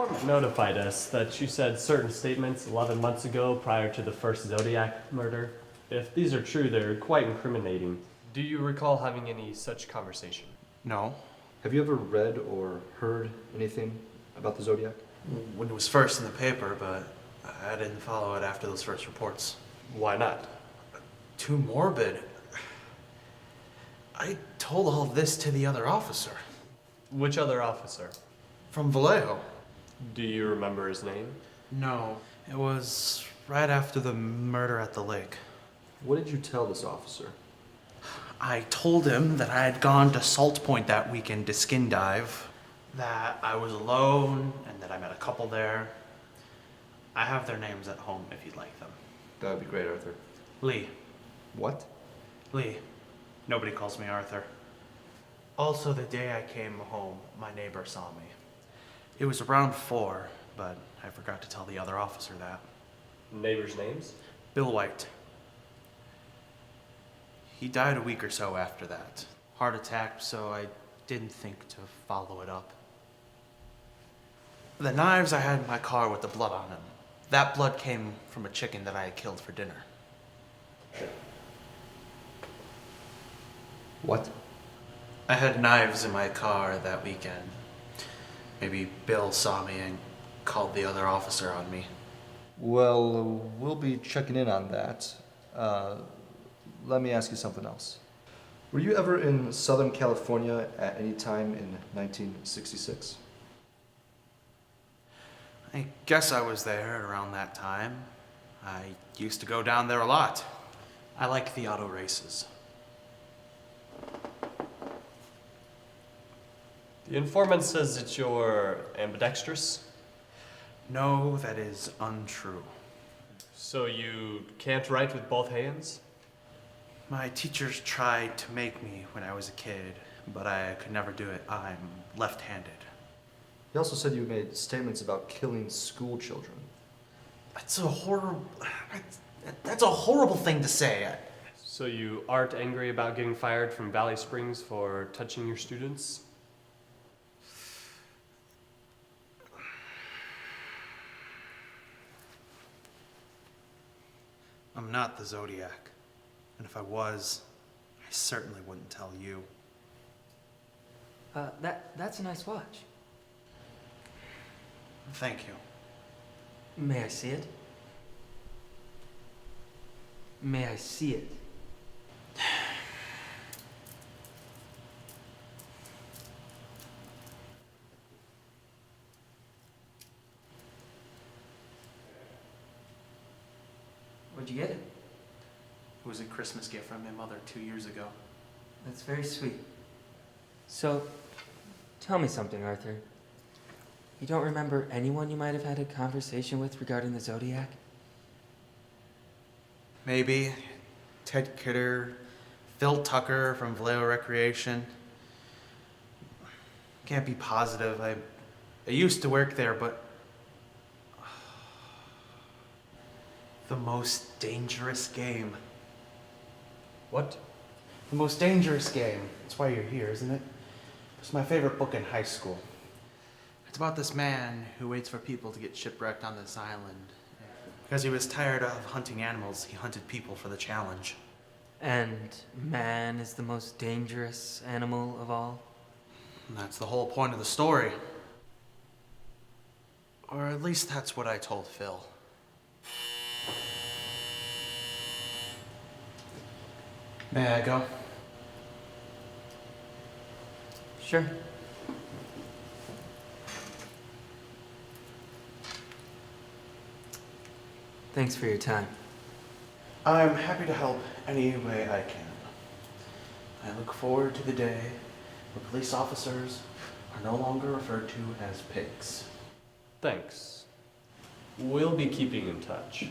informant notified us that you said certain statements 11 months ago prior to the first Zodiac murder. If these are true, they're quite incriminating. Do you recall having any such conversation? No. Have you ever read or heard anything about the Zodiac? When it was first in the paper, but I didn't follow it after those first reports. Why not? Too morbid. I told all this to the other officer. Which other officer? From Vallejo. Do you remember his name? No. It was right after the murder at the lake. What did you tell this officer? I told him that I had gone to Salt Point that weekend to skin dive, that I was alone, and that I met a couple there. I have their names at home if you'd like them. That would be great, Arthur. Leigh. What? Leigh. Nobody calls me Arthur. Also, the day I came home, my neighbor saw me. It was around 4, but I forgot to tell the other officer that. Neighbors' names? Bill White. He died a week or so after that. Heart attack, so I didn't think to follow it up. The knives I had in my car with the blood on them, that blood came from a chicken that I had killed for dinner. What? I had knives in my car that weekend. Maybe Bill saw me and called the other officer on me. Well, we'll be checking in on that. Let me ask you something else. Were you ever in Southern California at any time in 1966? I guess I was there around that time. I used to go down there a lot. I like the auto races. The informant says that you're ambidextrous. No, that is untrue. So you can't write with both hands? My teachers tried to make me when I was a kid, but I could never do it. I'm left-handed. You also said you made statements about killing school children. That's a horrible thing to say. So you aren't angry about getting fired from Valley Springs for touching your students? I'm not the Zodiac. And if I was, I certainly wouldn't tell you. That's a nice watch. Thank you. May I see it? May I see it? Where'd you get it? It was a Christmas gift from my mother 2 years ago. That's very sweet. So, tell me something, Arthur. You don't remember anyone you might have had a conversation with regarding the Zodiac? Maybe Ted Kidder, Phil Tucker from Vallejo Recreation. Can't be positive. I used to work there, but the most dangerous game. What? The most dangerous game. That's why you're here, isn't it? It's my favorite book in high school. It's about this man who waits for people to get shipwrecked on this island. Because he was tired of hunting animals, he hunted people for the challenge. And man is the most dangerous animal of all? And that's the whole point of the story. Or at least that's what I told Phil. May I go? Sure. Thanks for your time. I'm happy to help any way I can. I look forward to the day where police officers are no longer referred to as pigs. Thanks. We'll be keeping in touch.